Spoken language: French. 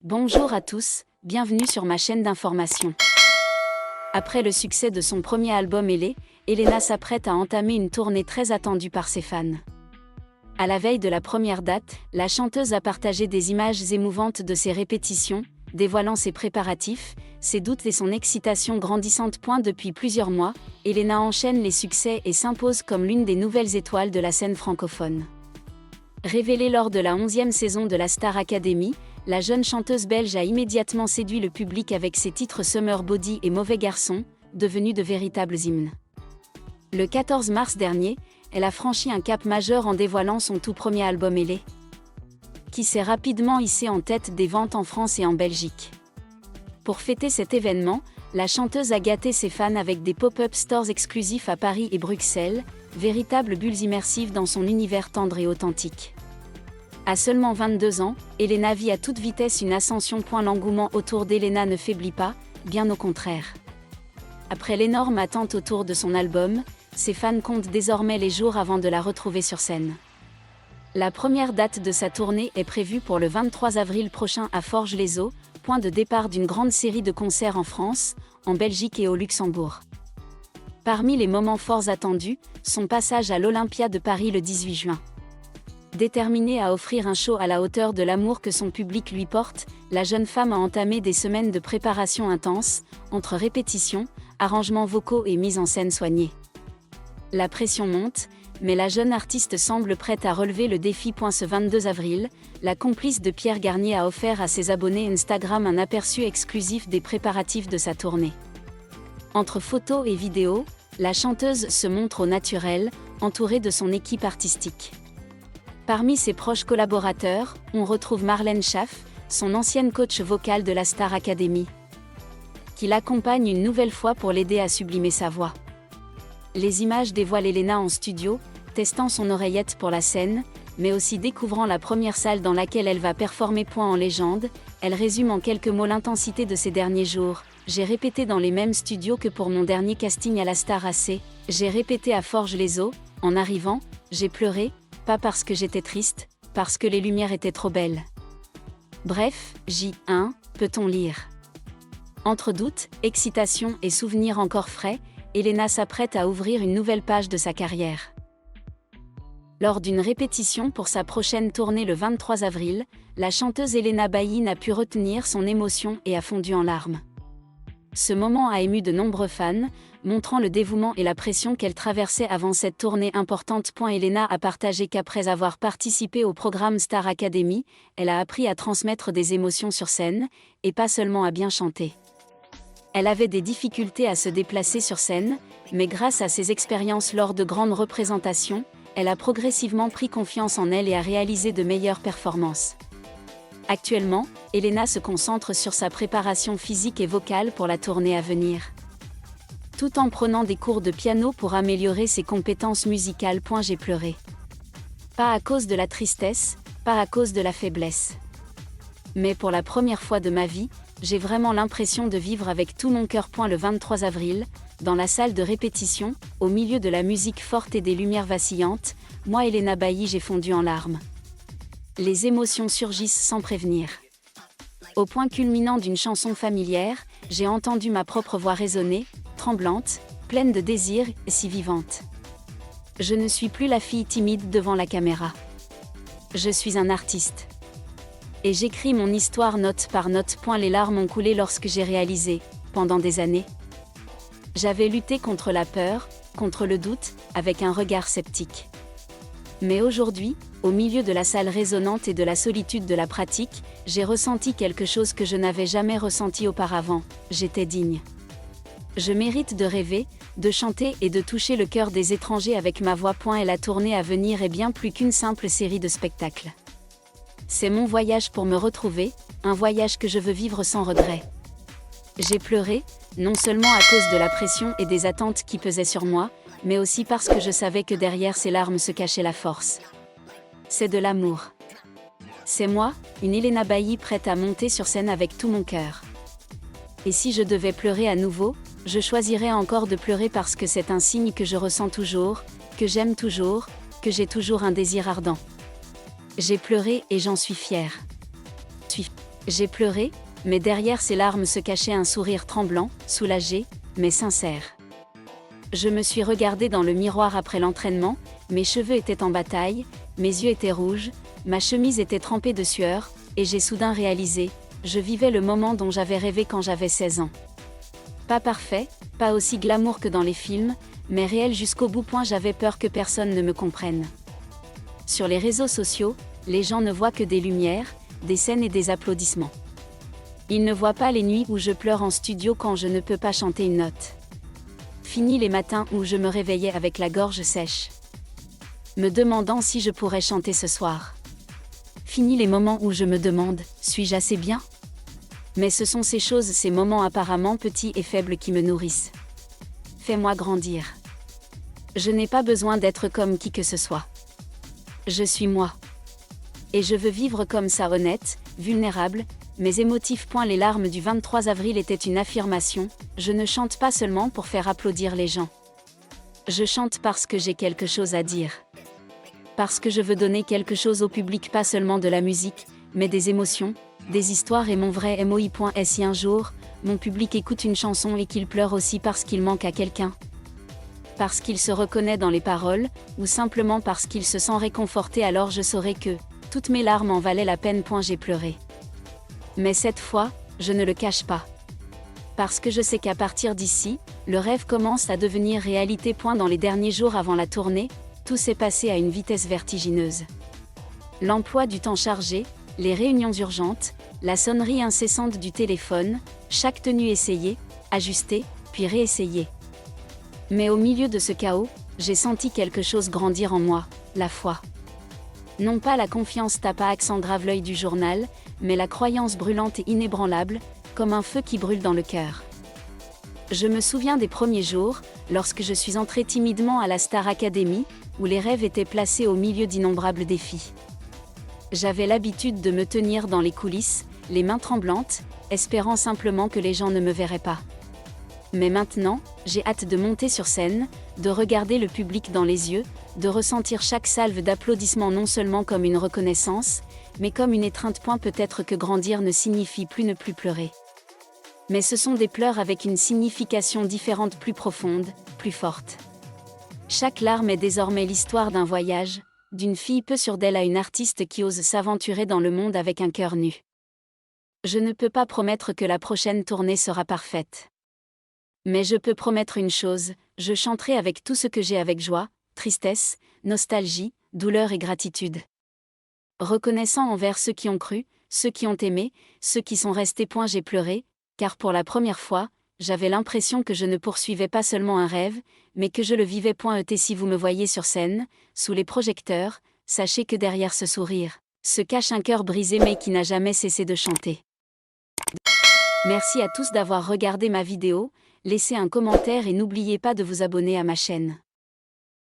Bonjour à tous, bienvenue sur ma chaîne d'information. Après le succès de son premier album Elé, Elena s'apprête à entamer une tournée très attendue par ses fans. À la veille de la première date, la chanteuse a partagé des images émouvantes de ses répétitions, dévoilant ses préparatifs, ses doutes et son excitation grandissante. Depuis plusieurs mois, Elena enchaîne les succès et s'impose comme l'une des nouvelles étoiles de la scène francophone. Révélée lors de la 11e saison de la Star Academy, la jeune chanteuse belge a immédiatement séduit le public avec ses titres Summer Body et Mauvais Garçon, devenus de véritables hymnes. Le 14 mars dernier, elle a franchi un cap majeur en dévoilant son tout premier album Elé, qui s'est rapidement hissé en tête des ventes en France et en Belgique. Pour fêter cet événement, la chanteuse a gâté ses fans avec des pop-up stores exclusifs à Paris et Bruxelles, véritables bulles immersives dans son univers tendre et authentique. À seulement 22 ans, Elena vit à toute vitesse une ascension. L'engouement autour d'Elena ne faiblit pas, bien au contraire. Après l'énorme attente autour de son album, ses fans comptent désormais les jours avant de la retrouver sur scène. La première date de sa tournée est prévue pour le 23 avril prochain à Forges-les-Eaux, point de départ d'une grande série de concerts en France, en Belgique et au Luxembourg. Parmi les moments forts attendus, son passage à l'Olympia de Paris le 18 juin. Déterminée à offrir un show à la hauteur de l'amour que son public lui porte, la jeune femme a entamé des semaines de préparation intense, entre répétitions, arrangements vocaux et mise en scène soignée. La pression monte, mais la jeune artiste semble prête à relever le défi. Ce 22 avril, la complice de Pierre Garnier a offert à ses abonnés Instagram un aperçu exclusif des préparatifs de sa tournée. Entre photos et vidéos, la chanteuse se montre au naturel, entourée de son équipe artistique. Parmi ses proches collaborateurs, on retrouve Marlène Schaff, son ancienne coach vocale de la Star Academy, qui l'accompagne une nouvelle fois pour l'aider à sublimer sa voix. Les images dévoilent Elena en studio, testant son oreillette pour la scène, mais aussi découvrant la première salle dans laquelle elle va performer. En légende, elle résume en quelques mots l'intensité de ces derniers jours. J'ai répété dans les mêmes studios que pour mon dernier casting à la Star AC, j'ai répété à Forges-les-Eaux, en arrivant, j'ai pleuré, pas parce que j'étais triste, parce que les lumières étaient trop belles. Bref, J1, peut-on lire. Entre doutes, excitation et souvenirs encore frais, Elena s'apprête à ouvrir une nouvelle page de sa carrière. Lors d'une répétition pour sa prochaine tournée le 23 avril, la chanteuse Elena Bailly n'a pu retenir son émotion et a fondu en larmes. Ce moment a ému de nombreux fans, montrant le dévouement et la pression qu'elle traversait avant cette tournée importante. Elena a partagé qu'après avoir participé au programme Star Academy, elle a appris à transmettre des émotions sur scène, et pas seulement à bien chanter. Elle avait des difficultés à se déplacer sur scène, mais grâce à ses expériences lors de grandes représentations, elle a progressivement pris confiance en elle et a réalisé de meilleures performances. Actuellement, Elena se concentre sur sa préparation physique et vocale pour la tournée à venir, tout en prenant des cours de piano pour améliorer ses compétences musicales. J'ai pleuré. Pas à cause de la tristesse, pas à cause de la faiblesse. Mais pour la première fois de ma vie, j'ai vraiment l'impression de vivre avec tout mon cœur. Le 23 avril, dans la salle de répétition, au milieu de la musique forte et des lumières vacillantes, moi Elena Bailly j'ai fondu en larmes. Les émotions surgissent sans prévenir. Au point culminant d'une chanson familière, j'ai entendu ma propre voix résonner, tremblante, pleine de désir, si vivante. Je ne suis plus la fille timide devant la caméra. Je suis un artiste. Et j'écris mon histoire note par note. Les larmes ont coulé lorsque j'ai réalisé, pendant des années. J'avais lutté contre la peur, contre le doute, avec un regard sceptique. Mais aujourd'hui, au milieu de la salle résonnante et de la solitude de la pratique, j'ai ressenti quelque chose que je n'avais jamais ressenti auparavant, j'étais digne. Je mérite de rêver, de chanter et de toucher le cœur des étrangers avec ma voix. Et la tournée à venir est bien plus qu'une simple série de spectacles. C'est mon voyage pour me retrouver, un voyage que je veux vivre sans regret. J'ai pleuré, non seulement à cause de la pression et des attentes qui pesaient sur moi, mais aussi parce que je savais que derrière ces larmes se cachait la force. C'est de l'amour. C'est moi, une Elena Bailly prête à monter sur scène avec tout mon cœur. Et si je devais pleurer à nouveau, Je choisirai encore de pleurer parce que c'est un signe que je ressens toujours, que j'aime toujours, que j'ai toujours un désir ardent. J'ai pleuré et j'en suis fière. J'ai pleuré, mais derrière ces larmes se cachait un sourire tremblant, soulagé, mais sincère. Je me suis regardée dans le miroir après l'entraînement, mes cheveux étaient en bataille, mes yeux étaient rouges, ma chemise était trempée de sueur, et j'ai soudain réalisé, je vivais le moment dont j'avais rêvé quand j'avais 16 ans. Pas parfait, pas aussi glamour que dans les films, mais réel jusqu'au bout. J'avais peur que personne ne me comprenne. Sur les réseaux sociaux, les gens ne voient que des lumières, des scènes et des applaudissements. Ils ne voient pas les nuits où je pleure en studio quand je ne peux pas chanter une note. Fini les matins où je me réveillais avec la gorge sèche, me demandant si je pourrais chanter ce soir. Fini les moments où je me demande, suis-je assez bien ? Mais ce sont ces choses, ces moments apparemment petits et faibles qui me nourrissent. Fais-moi grandir. Je n'ai pas besoin d'être comme qui que ce soit. Je suis moi. Et je veux vivre comme ça, honnête, vulnérable, mais émotif. Les larmes du 23 avril étaient une affirmation, je ne chante pas seulement pour faire applaudir les gens. Je chante parce que j'ai quelque chose à dire. Parce que je veux donner quelque chose au public, pas seulement de la musique, mais des émotions, des histoires et mon vrai MOI. Si un jour, mon public écoute une chanson et qu'il pleure aussi parce qu'il manque à quelqu'un, parce qu'il se reconnaît dans les paroles, ou simplement parce qu'il se sent réconforté, alors je saurai que toutes mes larmes en valaient la peine. J'ai pleuré. Mais cette fois, je ne le cache pas. Parce que je sais qu'à partir d'ici, le rêve commence à devenir réalité. Dans les derniers jours avant la tournée, tout s'est passé à une vitesse vertigineuse. L'emploi du temps chargé, les réunions urgentes, la sonnerie incessante du téléphone, chaque tenue essayée, ajustée, puis réessayée. Mais au milieu de ce chaos, j'ai senti quelque chose grandir en moi, la foi. Non pas la confiance tape à accent grave l'œil du journal, mais la croyance brûlante et inébranlable, comme un feu qui brûle dans le cœur. Je me souviens des premiers jours, lorsque je suis entrée timidement à la Star Academy, où les rêves étaient placés au milieu d'innombrables défis. J'avais l'habitude de me tenir dans les coulisses, les mains tremblantes, espérant simplement que les gens ne me verraient pas. Mais maintenant, j'ai hâte de monter sur scène, de regarder le public dans les yeux, de ressentir chaque salve d'applaudissements non seulement comme une reconnaissance, mais comme une étreinte. Peut-être que grandir ne signifie plus ne plus pleurer. Mais ce sont des pleurs avec une signification différente, plus profonde, plus forte. Chaque larme est désormais l'histoire d'un voyage, d'une fille peu sûre d'elle à une artiste qui ose s'aventurer dans le monde avec un cœur nu. Je ne peux pas promettre que la prochaine tournée sera parfaite. Mais je peux promettre une chose, je chanterai avec tout ce que j'ai, avec joie, tristesse, nostalgie, douleur et gratitude. Reconnaissant envers ceux qui ont cru, ceux qui ont aimé, ceux qui sont restés. J'ai pleuré, car pour la première fois, j'avais l'impression que je ne poursuivais pas seulement un rêve, mais que je le vivais. Si vous me voyez sur scène, sous les projecteurs, sachez que derrière ce sourire, se cache un cœur brisé mais qui n'a jamais cessé de chanter. Merci à tous d'avoir regardé ma vidéo, laissez un commentaire et n'oubliez pas de vous abonner à ma chaîne.